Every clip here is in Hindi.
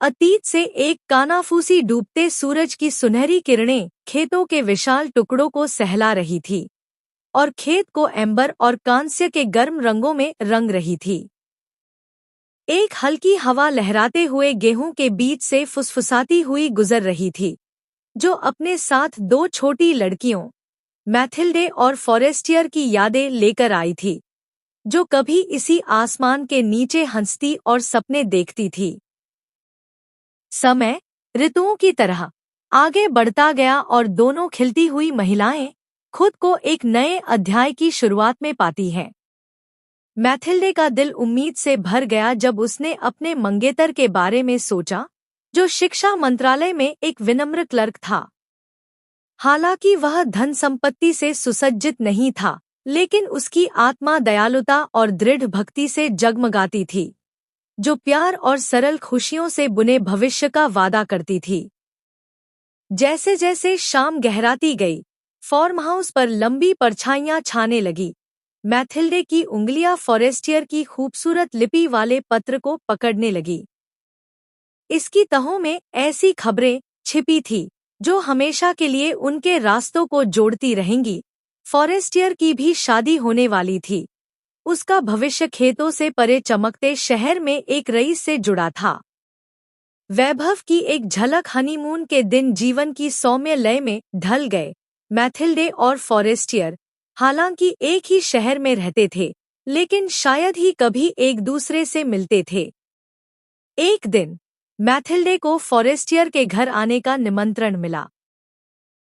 अतीत से एक कानाफूसी डूबते सूरज की सुनहरी किरणें खेतों के विशाल टुकड़ों को सहला रही थी और खेत को एम्बर और कांस्य के गर्म रंगों में रंग रही थी। एक हल्की हवा लहराते हुए गेहूं के बीच से फुसफुसाती हुई गुजर रही थी, जो अपने साथ दो छोटी लड़कियों मैथिल्डे और फॉरेस्टियर की यादें लेकर आई थी, जो कभी इसी आसमान के नीचे हंसती और सपने देखती थी। समय ऋतुओं की तरह आगे बढ़ता गया और दोनों खिलती हुई महिलाएं खुद को एक नए अध्याय की शुरुआत में पाती हैं। मैथिल्डे का दिल उम्मीद से भर गया जब उसने अपने मंगेतर के बारे में सोचा, जो शिक्षा मंत्रालय में एक विनम्र क्लर्क था। हालांकि वह धन संपत्ति से सुसज्जित नहीं था, लेकिन उसकी आत्मा दयालुता और दृढ़ भक्ति से जगमगाती थी, जो प्यार और सरल खुशियों से बुने भविष्य का वादा करती थी। जैसे जैसे शाम गहराती गई, फार्म हाउस पर लंबी परछाइयां छाने लगी। मैथिल्डे की उंगलियां फॉरेस्टियर की खूबसूरत लिपि वाले पत्र को पकड़ने लगी। इसकी तहों में ऐसी खबरें छिपी थी जो हमेशा के लिए उनके रास्तों को जोड़ती रहेंगी। फॉरेस्टियर की भी शादी होने वाली थी। उसका भविष्य खेतों से परे चमकते शहर में एक रईस से जुड़ा था। वैभव की एक झलक हनीमून के दिन जीवन की सौम्य लय में ढल गए। मैथिल्डे और फॉरेस्टियर हालांकि एक ही शहर में रहते थे, लेकिन शायद ही कभी एक दूसरे से मिलते थे। एक दिन मैथिल्डे को फॉरेस्टियर के घर आने का निमंत्रण मिला।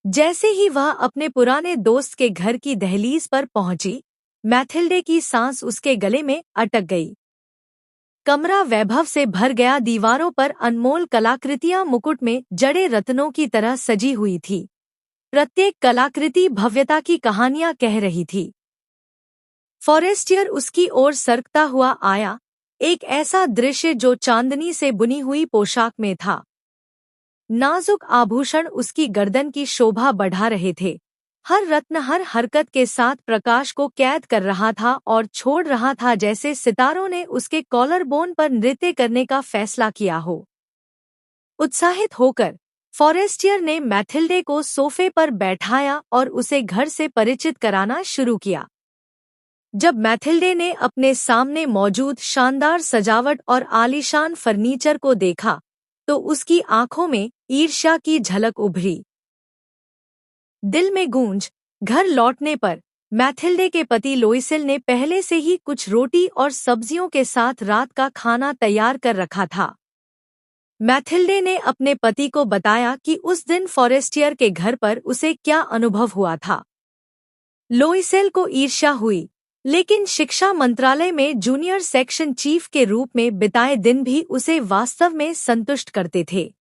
जैसे ही वह अपने पुराने दोस्त के घर की दहलीज पर पहुंची, मैथिल्डे की सांस उसके गले में अटक गई। कमरा वैभव से भर गया। दीवारों पर अनमोल कलाकृतियां मुकुट में जड़े रत्नों की तरह सजी हुई थी। प्रत्येक कलाकृति भव्यता की कहानियां कह रही थी। फॉरेस्टियर उसकी ओर सरकता हुआ आया, एक ऐसा दृश्य जो चांदनी से बुनी हुई पोशाक में था। नाजुक आभूषण उसकी गर्दन की शोभा बढ़ा रहे थे। हर रत्न हर हरकत के साथ प्रकाश को कैद कर रहा था और छोड़ रहा था, जैसे सितारों ने उसके कॉलर बोन पर नृत्य करने का फैसला किया हो। उत्साहित होकर फॉरेस्टियर ने मैथिल्डे को सोफे पर बैठाया और उसे घर से परिचित कराना शुरू किया। जब मैथिल्डे ने अपने सामने मौजूद शानदार सजावट और आलीशान फर्नीचर को देखा, तो उसकी आंखों में ईर्ष्या की झलक उभरी। दिल में गूंज। घर लौटने पर मैथिल्डे के पति लोइसेल ने पहले से ही कुछ रोटी और सब्जियों के साथ रात का खाना तैयार कर रखा था। मैथिल्डे ने अपने पति को बताया कि उस दिन फॉरेस्टियर के घर पर उसे क्या अनुभव हुआ था। लोइसेल को ईर्ष्या हुई, लेकिन शिक्षा मंत्रालय में जूनियर सेक्शन चीफ के रूप में बिताए दिन भी उसे वास्तव में संतुष्ट करते थे।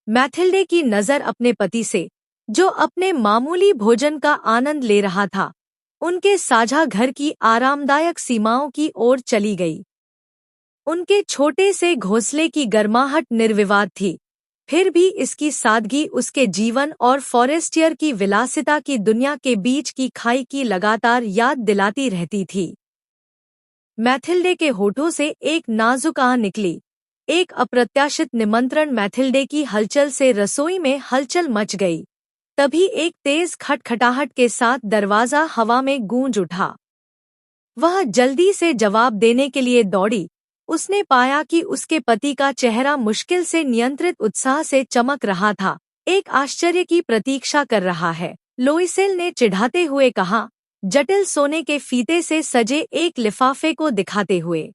मैथिल्डे की नज़र अपने पति से, जो अपने मामूली भोजन का आनंद ले रहा था, उनके साझा घर की आरामदायक सीमाओं की ओर चली गई। उनके छोटे से घोंसले की गर्माहट निर्विवाद थी, फिर भी इसकी सादगी उसके जीवन और फॉरेस्टियर की विलासिता की दुनिया के बीच की खाई की लगातार याद दिलाती रहती थी। मैथिल्डे के होठों से एक नाजुक आह निकली। एक अप्रत्याशित निमंत्रण। मैथिल्डे की हलचल से रसोई में हलचल मच गई। तभी एक तेज खटखटाहट के साथ दरवाजा हवा में गूंज उठा। वह जल्दी से जवाब देने के लिए दौड़ी। उसने पाया कि उसके पति का चेहरा मुश्किल से नियंत्रित उत्साह से चमक रहा था, एक आश्चर्य की प्रतीक्षा कर रहा है। लोइसेल ने चिढ़ाते हुए कहा, जटिल सोने के फीते से सजे एक लिफाफे को दिखाते हुए।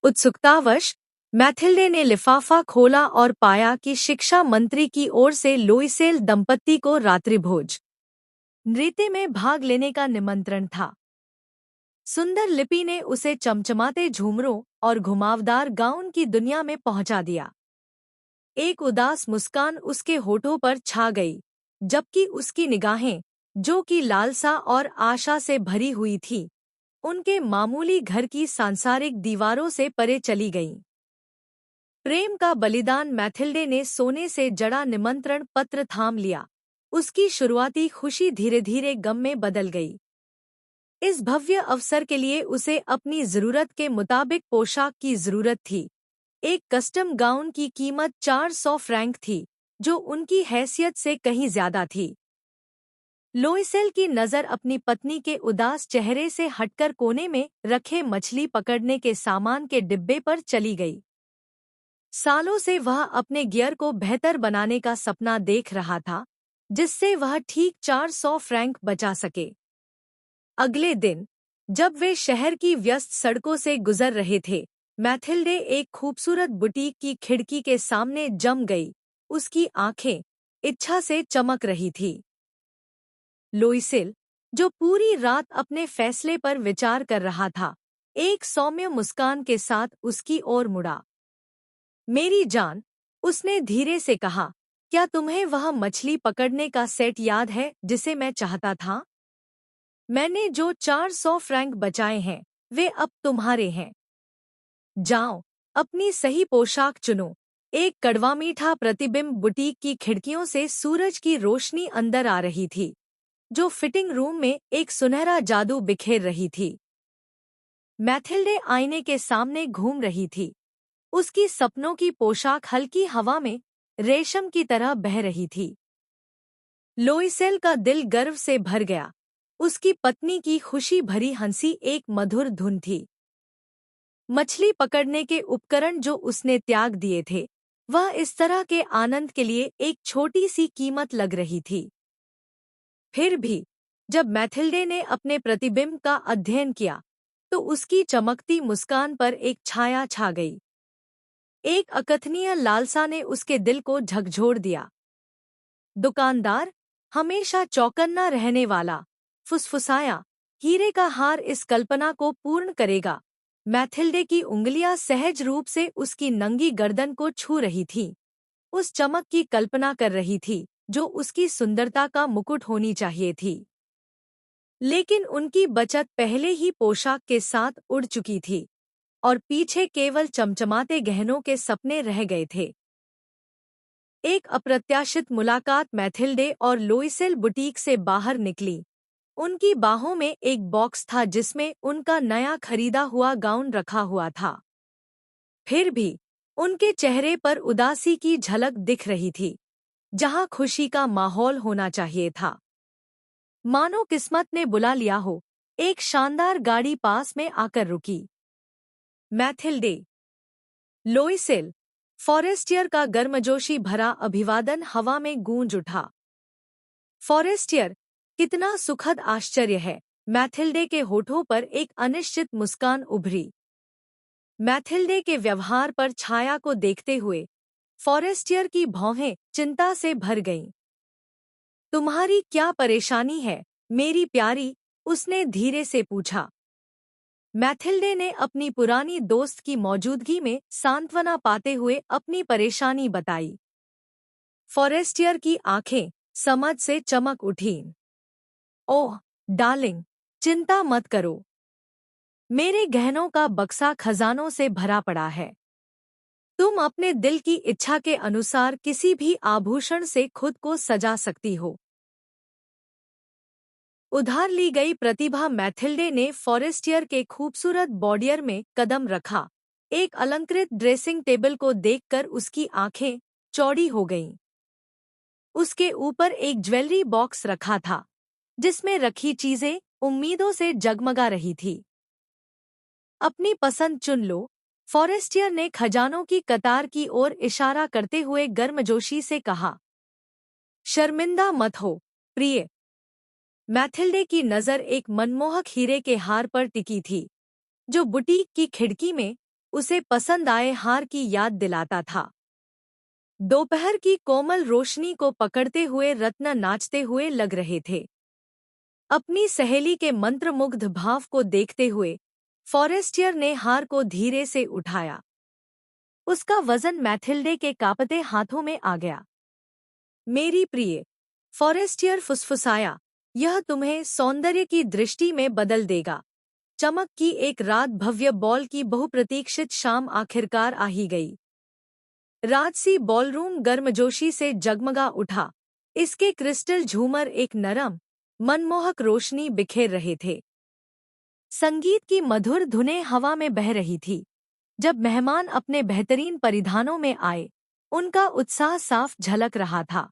उत्सुकतावश मैथिल्डे ने लिफाफा खोला और पाया कि शिक्षा मंत्री की ओर से लोइसेल दंपत्ति को रात्रिभोज नृत्य में भाग लेने का निमंत्रण था। सुंदर लिपि ने उसे चमचमाते झूमरों और घुमावदार गाउन की दुनिया में पहुंचा दिया। एक उदास मुस्कान उसके होठों पर छा गई, जबकि उसकी निगाहें, जो कि लालसा और आशा से भरी हुई थी, उनके मामूली घर की सांसारिक दीवारों से परे चली गईं। प्रेम का बलिदान। मैथिल्डे ने सोने से जड़ा निमंत्रण पत्र थाम लिया। उसकी शुरुआती खुशी धीरे धीरे गम में बदल गई। इस भव्य अवसर के लिए उसे अपनी जरूरत के मुताबिक पोशाक की जरूरत थी, एक कस्टम गाउन की कीमत 400 फ्रैंक थी, जो उनकी हैसियत से कहीं ज्यादा थी। लोइसेल की नज़र अपनी पत्नी के उदास चेहरे से हटकर कोने में रखे मछली पकड़ने के सामान के डिब्बे पर चली गई। सालों से वह अपने गियर को बेहतर बनाने का सपना देख रहा था, जिससे वह ठीक 400 फ्रैंक बचा सके। अगले दिन, जब वे शहर की व्यस्त सड़कों से गुजर रहे थे, मैथिल्डे एक खूबसूरत बुटीक की खिड़की के सामने जम गई। उसकी आंखें इच्छा से चमक रही थी। लोइसेल, जो पूरी रात अपने फैसले पर विचार कर रहा था, एक सौम्य मुस्कान के साथ उसकी ओर मुड़ा। मेरी जान, उसने धीरे से कहा, क्या तुम्हें वह मछली पकड़ने का सेट याद है जिसे मैं चाहता था? मैंने जो 400 फ्रैंक बचाए हैं, वे अब तुम्हारे हैं। जाओ, अपनी सही पोशाक चुनो। एक कड़वा मीठा प्रतिबिंब बुटीक की खिड़कियों से सूरज की रोशनी अंदर आ रही थी, जो फिटिंग रूम में एक सुनहरा जादू बिखेर रही थी। मैथिल्डे आईने के सामने घूम रही थी। उसकी सपनों की पोशाक हल्की हवा में रेशम की तरह बह रही थी। लोइसेल का दिल गर्व से भर गया। उसकी पत्नी की खुशी भरी हंसी एक मधुर धुन थी। मछली पकड़ने के उपकरण जो उसने त्याग दिए थे, वह इस तरह के आनंद के लिए एक छोटी सी कीमत लग रही थी। फिर भी, जब मैथिल्डे ने अपने प्रतिबिंब का अध्ययन किया, तो उसकी चमकती मुस्कान पर एक छाया छा गई। एक अकथनीय लालसा ने उसके दिल को झकझोर दिया। दुकानदार, हमेशा चौकन्ना रहने वाला, फुसफुसाया, हीरे का हार इस कल्पना को पूर्ण करेगा। मैथिल्डे की उंगलियां सहज रूप से उसकी नंगी गर्दन को छू रही थीं। उस चमक की कल्पना कर रही थी, जो उसकी सुंदरता का मुकुट होनी चाहिए थी। लेकिन उनकी बचत पहले ही पोशाक के साथ उड़ चुकी थी, और पीछे केवल चमचमाते गहनों के सपने रह गए थे। एक अप्रत्याशित मुलाकात मैथिल्डे और लोइसेल बुटीक से बाहर निकली। उनकी बाहों में एक बॉक्स था जिसमें उनका नया खरीदा हुआ गाउन रखा हुआ था। फिर भी, उनके चेहरे पर उदासी की झलक दिख रही थी, जहां खुशी का माहौल होना चाहिए था। मानो किस्मत ने बुला लिया हो। एक शानदार गाड़ी पास में आकर रुकी। मैथिल्डे, लोइसेल, फॉरेस्टियर का गर्मजोशी भरा अभिवादन हवा में गूंज उठा। फॉरेस्टियर, कितना सुखद आश्चर्य है। मैथिल्डे के होठों पर एक अनिश्चित मुस्कान उभरी। मैथिल्डे के व्यवहार पर छाया को देखते हुए फॉरेस्टियर की भौहें चिंता से भर गईं। तुम्हारी क्या परेशानी है, मेरी प्यारी? उसने धीरे से पूछा। मैथिल्डे ने अपनी पुरानी दोस्त की मौजूदगी में सांत्वना पाते हुए अपनी परेशानी बताई। फॉरेस्टियर की आंखें समझ से चमक उठीं। ओह, डार्लिंग, चिंता मत करो। मेरे गहनों का बक्सा खजानों से भरा पड़ा है। तुम अपने दिल की इच्छा के अनुसार किसी भी आभूषण से खुद को सजा सकती हो। उधार ली गई प्रतिभा। मैथिल्डे ने फॉरेस्टियर के खूबसूरत बॉडियर में कदम रखा। एक अलंकृत ड्रेसिंग टेबल को देखकर उसकी आंखें चौड़ी हो गईं। उसके ऊपर एक ज्वेलरी बॉक्स रखा था, जिसमें रखी चीजें उम्मीदों से जगमगा रही थी। अपनी पसंद चुन लो, फॉरेस्टियर ने खजानों की कतार की ओर इशारा करते हुए गर्मजोशी से कहा। शर्मिंदा मत हो, प्रिय। मैथिल्डे की नज़र एक मनमोहक हीरे के हार पर टिकी थी, जो बुटीक की खिड़की में उसे पसंद आए हार की याद दिलाता था। दोपहर की कोमल रोशनी को पकड़ते हुए रत्न नाचते हुए लग रहे थे। अपनी सहेली के मंत्रमुग्ध भाव को देखते हुए फॉरेस्टियर ने हार को धीरे से उठाया। उसका वजन मैथिल्डे के कांपते हाथों में आ गया। मेरी प्रिय, फॉरेस्टियर फुसफुसाया, यह तुम्हें सौंदर्य की दृष्टि में बदल देगा। चमक की एक रात, भव्य बॉल की बहुप्रतीक्षित शाम आखिरकार आ ही गई। राजसी बॉलरूम गर्मजोशी से जगमगा उठा। इसके क्रिस्टल झूमर एक नरम, मनमोहक रोशनी बिखेर रहे थे। संगीत की मधुर धुनें हवा में बह रही थी। जब मेहमान अपने बेहतरीन परिधानों में आए, उनका उत्साह साफ झलक रहा था।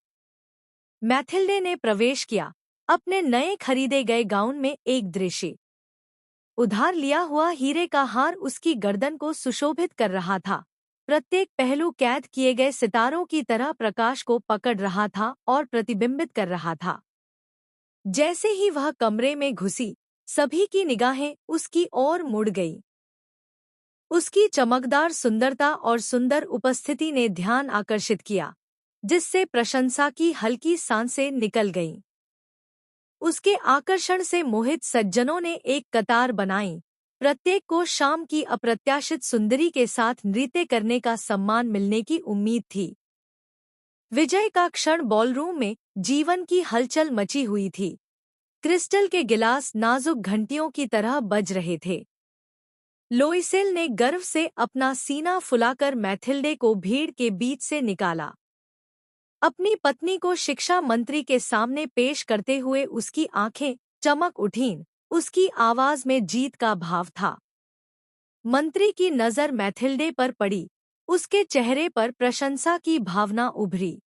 मैथिल्डे ने प्रवेश किया, अपने नए खरीदे गए गाउन में एक दृश्य उधार लिया हुआ हीरे का हार उसकी गर्दन को सुशोभित कर रहा था। प्रत्येक पहलू कैद किए गए सितारों की तरह प्रकाश को पकड़ रहा था और प्रतिबिंबित कर रहा था। जैसे ही वह कमरे में घुसी, सभी की निगाहें उसकी ओर मुड़ गई। उसकी चमकदार सुंदरता और सुंदर उपस्थिति ने ध्यान आकर्षित किया, जिससे प्रशंसा की हल्की सांसें निकल गईं। उसके आकर्षण से मोहित सज्जनों ने एक कतार बनाई, प्रत्येक को शाम की अप्रत्याशित सुंदरी के साथ नृत्य करने का सम्मान मिलने की उम्मीद थी। विजय का क्षण बॉलरूम में जीवन की हलचल मची हुई थी। क्रिस्टल के गिलास नाजुक घंटियों की तरह बज रहे थे। लोइसेल ने गर्व से अपना सीना फुलाकर मैथिल्डे को भीड़ के बीच से निकाला। अपनी पत्नी को शिक्षा मंत्री के सामने पेश करते हुए उसकी आंखें चमक उठीं, उसकी आवाज में जीत का भाव था। मंत्री की नजर मैथिल्डे पर पड़ी, उसके चेहरे पर प्रशंसा की भावना उभरी।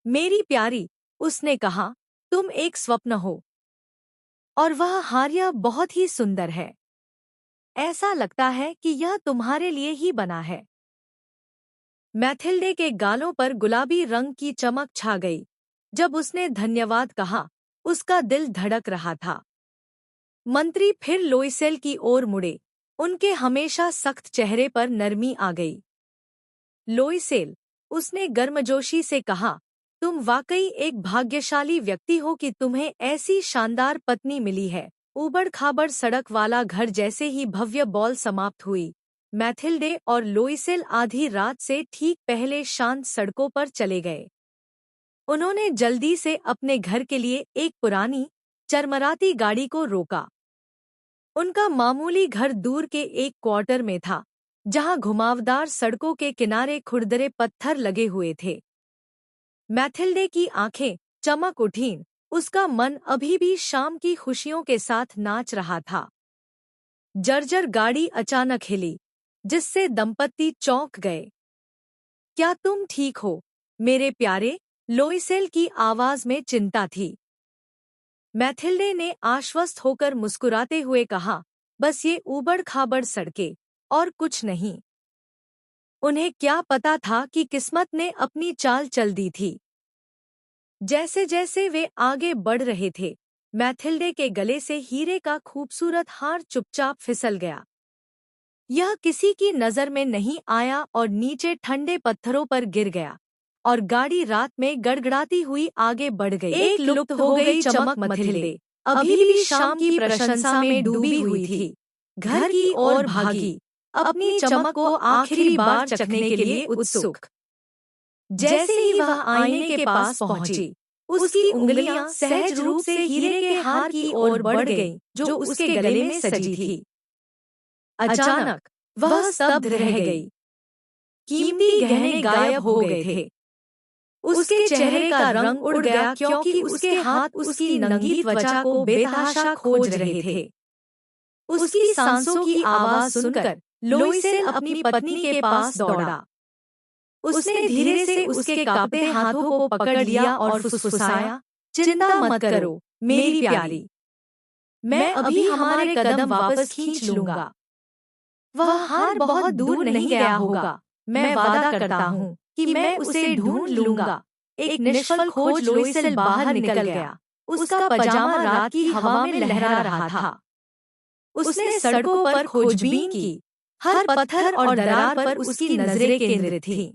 मेरी प्यारी, उसने कहा, तुम एक स्वप्न हो और वह हार्या बहुत ही सुंदर है। ऐसा लगता है कि यह तुम्हारे लिए ही बना है। मैथिल्डे के गालों पर गुलाबी रंग की चमक छा गई। जब उसने धन्यवाद कहा, उसका दिल धड़क रहा था। मंत्री फिर लोइसेल की ओर मुड़े, उनके हमेशा सख्त चेहरे पर नरमी आ गई। लोइसेल, उसने गर्मजोशी से कहा, तुम वाकई एक भाग्यशाली व्यक्ति हो कि तुम्हें ऐसी शानदार पत्नी मिली है। ऊबड़-खाबड़ सड़क वाला घर जैसे ही भव्य बॉल समाप्त हुई। मैथिल्डे और लोइसेल आधी रात से ठीक पहले शांत सड़कों पर चले गए। उन्होंने जल्दी से अपने घर के लिए एक पुरानी, चरमराती गाड़ी को रोका। उनका मामूली घर दूर के एक क्वार्टर में था, जहां घुमावदार सड़कों के किनारे खुरदरे पत्थर लगे हुए थे। मैथिल्डे की आंखें चमक उठीं, उसका मन अभी भी शाम की खुशियों के साथ नाच रहा था। जर्जर गाड़ी अचानक हिली, जिससे दंपत्ति चौंक गए। क्या तुम ठीक हो, मेरे प्यारे? लोइसेल की आवाज में चिंता थी। मैथिल्डे ने आश्वस्त होकर मुस्कुराते हुए कहा, बस ये ऊबड़-खाबड़ सड़कें, और कुछ नहीं। उन्हें क्या पता था कि किस्मत ने अपनी चाल चल दी थी। जैसे जैसे वे आगे बढ़ रहे थे, मैथिल्डे के गले से हीरे का खूबसूरत हार चुपचाप फिसल गया। यह किसी की नजर में नहीं आया और नीचे ठंडे पत्थरों पर गिर गया, और गाड़ी रात में गड़गड़ाती हुई आगे बढ़ गई। एक लुप्त हो गई चमक मैथिल्डे अभी भी शाम की प्रशंसा में डूबी हुई थी। घर की ओर भागी, अपनी चमक को आखिरी बार चखने के लिए उत्सुक। जैसे ही वह आईने के पास पहुंची, उसकी उंगलियां सहज रूप से हीरे के हार की ओर बढ़ गईं, जो उसके गले में सजी थी। अचानक वह स्तब्ध रह गई। कीमती गहने गायब हो गए थे। उसके चेहरे का रंग उड़ गया क्योंकि उसके हाथ उसकी नंगी त्वचा को बेतहाशा खोज रहे थे। उसकी सांसों की आवाज सुनकर लोइसेल अपनी पत्नी के पास दौड़ा। उसने धीरे से उसके कांपते हाथों को पकड़ लिया और फुसफुसाया, चिंता मत करो, मेरी प्यारी। मैं अभी हमारे कदम वापस खींच लूंगा। वह हार बहुत दूर नहीं गया होगा। मैं वादा करता हूँ कि मैं उसे ढूंढ लूंगा। एक निष्फल खोज लोइसेल बाहर निकल गया। उसका पजामा रात की हवा में लहरा रहा था। उसने सड़कों पर खोजबीन की, हर पत्थर और दरार पर उसकी नजरें केंद्रित थीं।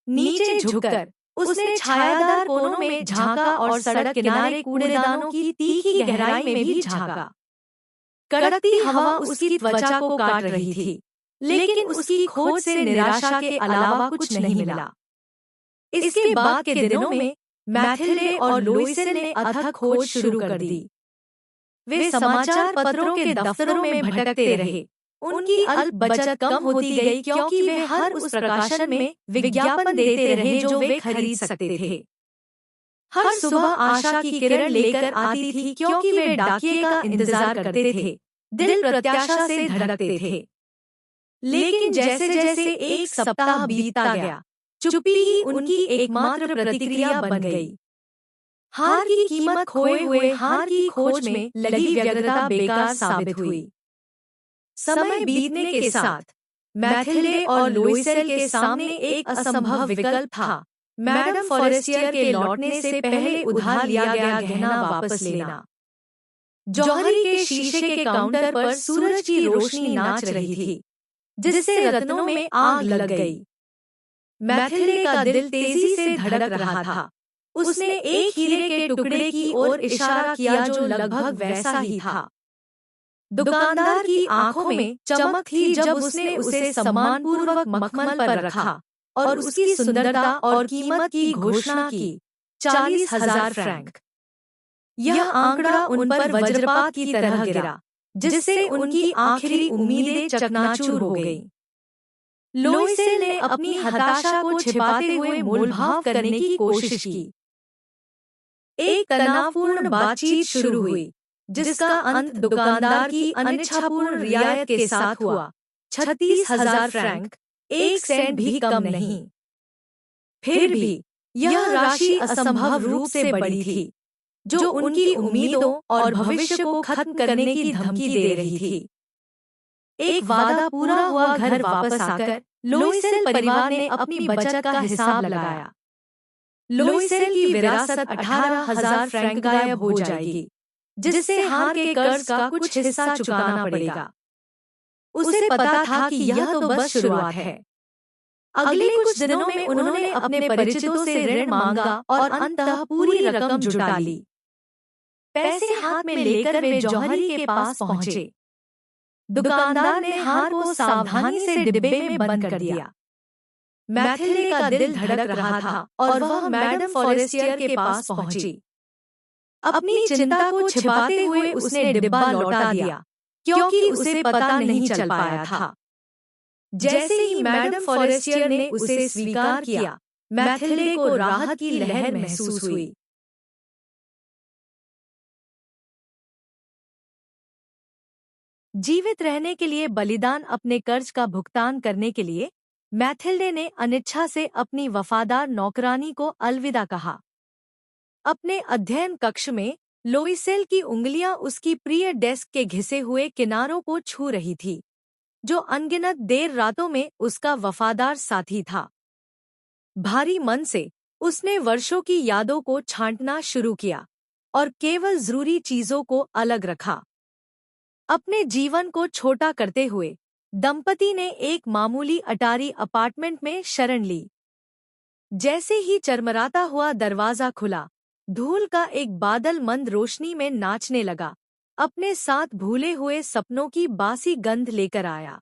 नीचे झुककर उसने छायादार कोनों में झांका और सड़क किनारे कूड़ेदानों की तीखी गहराई में भी झांका। कड़कती हवा उसकी त्वचा को काट रही थी, लेकिन उसकी खोज से निराशा के अलावा कुछ नहीं मिला। इसके बाद के दिनों में मैथिल्डे और लोइसेल ने अथक खोज शुरू कर दी। वे समाचार पत्रों के दफ्तरों में भटकते रहे। उनकी अल्प बचत कम होती गई क्योंकि वे हर उस प्रकाशन में विज्ञापन देते रहे जो वे खरीद सकते थे। हर सुबह आशा की किरण लेकर आती थी क्योंकि वे डाकिये का इंतजार करते थे, दिल प्रत्याशा से धड़कते थे। लेकिन जैसे जैसे एक सप्ताह बीतता गया, चुप्पी ही उनकी एकमात्र प्रतिक्रिया बन गई। हार की कीमत खोए हुए हार की खोज में लगी व्यग्रता बेकार साबित हुई। समय बीतने के साथ मैथिल्डे और लुइसेल के सामने एक असंभव विकल्प था। मैडम फॉरेस्टियर के लौटने से पहले उधार लिया गया गहना वापस लेना। जौहरी के शीशे के काउंटर पर सूरज की रोशनी नाच रही थी, जिससे रत्नों में आग लग गई। मैथिल्डे का दिल तेजी से धड़क रहा था। उसने एक हीरे के टुकड़े की ओर इशारा किया जो लगभग वैसा ही था। दुकानदार की आंखों में चमक थी जब उसने उसे सम्मानपूर्वक मखमल पर रखा और उसकी सुंदरता और कीमत की घोषणा की। 40,000 फ्रैंक। यह आंकड़ा उन पर वज्रपात की तरह गिरा, जिससे उनकी आखिरी उम्मीदें चकनाचूर हो गईं। लुइसेल ने अपनी हताशा को छिपाते हुए मोलभाव करने की कोशिश की। एक तनावपूर्ण बातचीत शुरू हुई, जिसका अंत दुकानदार की अनिच्छापूर्ण रियायत के साथ हुआ। 36,000 फ्रैंक, 1 सेंट भी कम नहीं। फिर भी यह राशि असंभव रूप से बड़ी थी, जो उनकी उम्मीदों और भविष्य को खत्म करने की धमकी दे रही थी। एक वादा पूरा हुआ घर वापस आकर लुइसेल परिवार ने अपनी बचत का हिसाब लगाया। लुइसेल की विरासत 18,000 फ्रैंक गायब हो जाएगी, जिससे हार के कर्ज का कुछ हिस्सा चुकाना पड़ेगा। उसे पता था कि यह तो बस शुरुआत है। अगले कुछ दिनों में उन्होंने अपने परिचितों से ऋण मांगा और अंततः पूरी रकम जुटा ली। पैसे हाथ में लेकर वे जौहरी के पास पहुंचे। दुकानदार ने हार को सावधानी से डिब्बे में बंद कर दिया। मैथिल्डे का दिल धड़क रहा था और वह मैडम फॉरेस्टियर के पास पहुंची। अपनी चिंता को छिपाते हुए उसने डिब्बा लौटा दिया, क्योंकि उसे पता नहीं चल पाया था। जैसे ही मैडम फॉरेस्टियर ने उसे स्वीकार किया, मैथिल्डे को राहत की लहर महसूस हुई। जीवित रहने के लिए बलिदान अपने कर्ज का भुगतान करने के लिए मैथिल्डे ने अनिच्छा से अपनी वफादार नौकरानी को अलविदा कहा। अपने अध्ययन कक्ष में लुइसेल की उंगलियां उसकी प्रिय डेस्क के घिसे हुए किनारों को छू रही थी, जो अनगिनत देर रातों में उसका वफादार साथी था। भारी मन से उसने वर्षों की यादों को छांटना शुरू किया और केवल जरूरी चीजों को अलग रखा। अपने जीवन को छोटा करते हुए दंपति ने एक मामूली अटारी अपार्टमेंट में शरण ली। जैसे ही चरमराता हुआ दरवाजा खुला, धूल का एक बादल मंद रोशनी में नाचने लगा, अपने साथ भूले हुए सपनों की बासी गंध लेकर आया।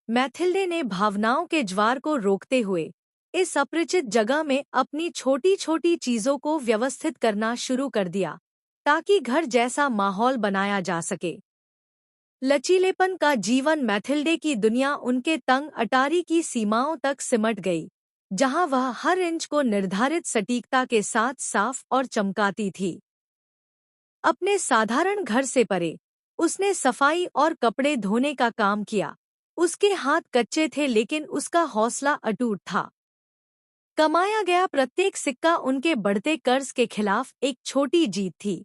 मैथिल्डे ने भावनाओं के ज्वार को रोकते हुए इस अपरिचित जगह में अपनी छोटी छोटी चीजों को व्यवस्थित करना शुरू कर दिया, ताकि घर जैसा माहौल बनाया जा सके। लचीलेपन का जीवन मैथिल्डे की दुनिया उनके तंग अटारी की सीमाओं तक सिमट गई, जहां वह हर इंच को निर्धारित सटीकता के साथ साफ और चमकाती थी। अपने साधारण घर से परे उसने सफाई और कपड़े धोने का काम किया। उसके हाथ कच्चे थे, लेकिन उसका हौसला अटूट था। कमाया गया प्रत्येक सिक्का उनके बढ़ते कर्ज के खिलाफ एक छोटी जीत थी।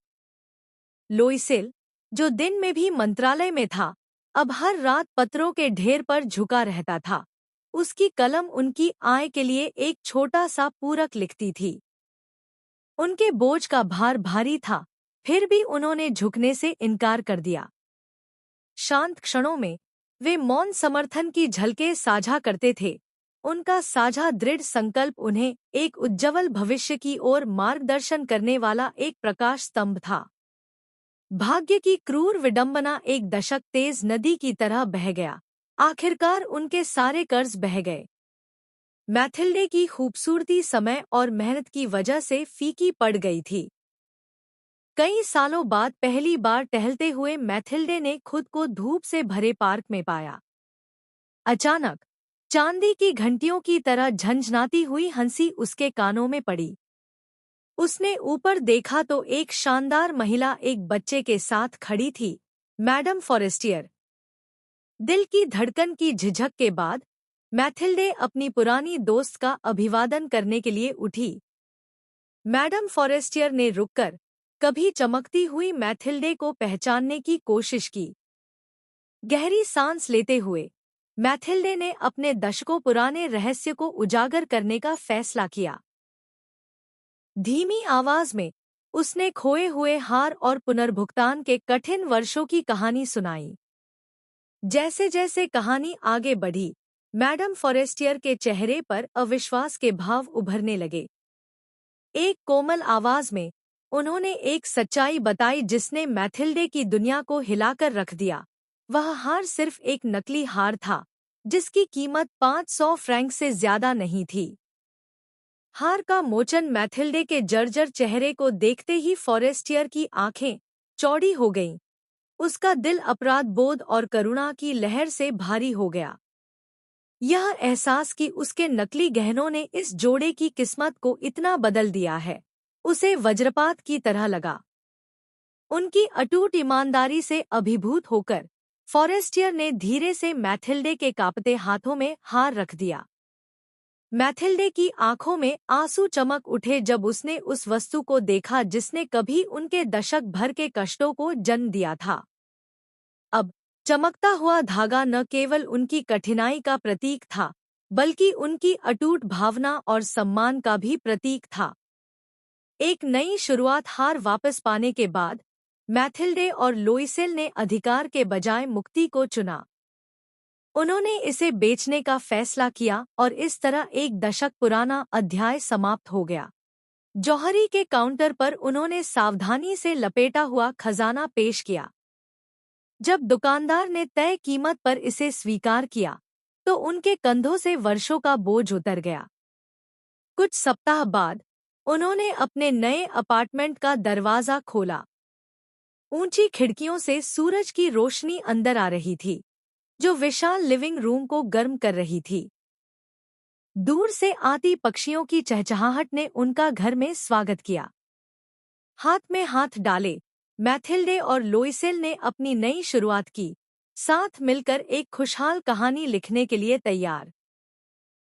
लुइसेल, जो दिन में भी मंत्रालय में था, अब हर रात पत्रों के ढेर पर झुका रहता था। उसकी कलम उनकी आय के लिए एक छोटा सा पूरक लिखती थी। उनके बोझ का भार भारी था, फिर भी उन्होंने झुकने से इनकार कर दिया। शांत क्षणों में वे मौन समर्थन की झलकें साझा करते थे। उनका साझा दृढ़ संकल्प उन्हें एक उज्ज्वल भविष्य की ओर मार्गदर्शन करने वाला एक प्रकाश स्तंभ था। भाग्य की क्रूर विडंबना एक दशक तेज नदी की तरह बह गया। आखिरकार उनके सारे कर्ज बह गए। मैथिल्डे की खूबसूरती समय और मेहनत की वजह से फीकी पड़ गई थी। कई सालों बाद पहली बार टहलते हुए मैथिल्डे ने खुद को धूप से भरे पार्क में पाया। अचानक चांदी की घंटियों की तरह झंझनाती हुई हंसी उसके कानों में पड़ी। उसने ऊपर देखा तो एक शानदार महिला एक बच्चे के साथ खड़ी थी, मैडम फॉरेस्टियर। दिल की धड़कन की झिझक के बाद मैथिल्डे अपनी पुरानी दोस्त का अभिवादन करने के लिए उठी। मैडम फॉरेस्टियर ने रुककर कभी चमकती हुई मैथिल्डे को पहचानने की कोशिश की। गहरी सांस लेते हुए मैथिल्डे ने अपने दशकों पुराने रहस्य को उजागर करने का फैसला किया। धीमी आवाज में उसने खोए हुए हार और पुनर्भुगतान के कठिन वर्षों की कहानी सुनाई। जैसे जैसे कहानी आगे बढ़ी, मैडम फॉरेस्टियर के चेहरे पर अविश्वास के भाव उभरने लगे। एक कोमल आवाज में उन्होंने एक सच्चाई बताई जिसने मैथिल्डे की दुनिया को हिलाकर रख दिया। वह हार सिर्फ एक नकली हार था, जिसकी कीमत 500 फ्रैंक से ज्यादा नहीं थी। हार का मोचन मैथिल्डे के जर्जर चेहरे को देखते ही फॉरेस्टियर की आंखें चौड़ी हो गईं। उसका दिल अपराध बोध और करुणा की लहर से भारी हो गया। यह एहसास कि उसके नकली गहनों ने इस जोड़े की किस्मत को इतना बदल दिया है, उसे वज्रपात की तरह लगा। उनकी अटूट ईमानदारी से अभिभूत होकर फॉरेस्टियर ने धीरे से मैथिल्डे के कांपते हाथों में हार रख दिया। मैथिल्डे की आंखों में आंसू चमक उठे जब उसने उस वस्तु को देखा जिसने कभी उनके दशक भर के कष्टों को जन्म दिया था। अब चमकता हुआ धागा न केवल उनकी कठिनाई का प्रतीक था, बल्कि उनकी अटूट भावना और सम्मान का भी प्रतीक था। एक नई शुरुआत हार वापस पाने के बाद मैथिल्डे और लोइसेल ने अधिकार के बजाय मुक्ति को चुना। उन्होंने इसे बेचने का फैसला किया और इस तरह एक दशक पुराना अध्याय समाप्त हो गया। जौहरी के काउंटर पर उन्होंने सावधानी से लपेटा हुआ खजाना पेश किया। जब दुकानदार ने तय कीमत पर इसे स्वीकार किया, तो उनके कंधों से वर्षों का बोझ उतर गया। कुछ सप्ताह बाद उन्होंने अपने नए अपार्टमेंट का दरवाजा खोला। ऊंची खिड़कियों से सूरज की रोशनी अंदर आ रही थी, जो विशाल लिविंग रूम को गर्म कर रही थी। दूर से आती पक्षियों की चहचहाहट ने उनका घर में स्वागत किया। हाथ में हाथ डाले मैथिल्डे और लोइसेल ने अपनी नई शुरुआत की, साथ मिलकर एक खुशहाल कहानी लिखने के लिए तैयार।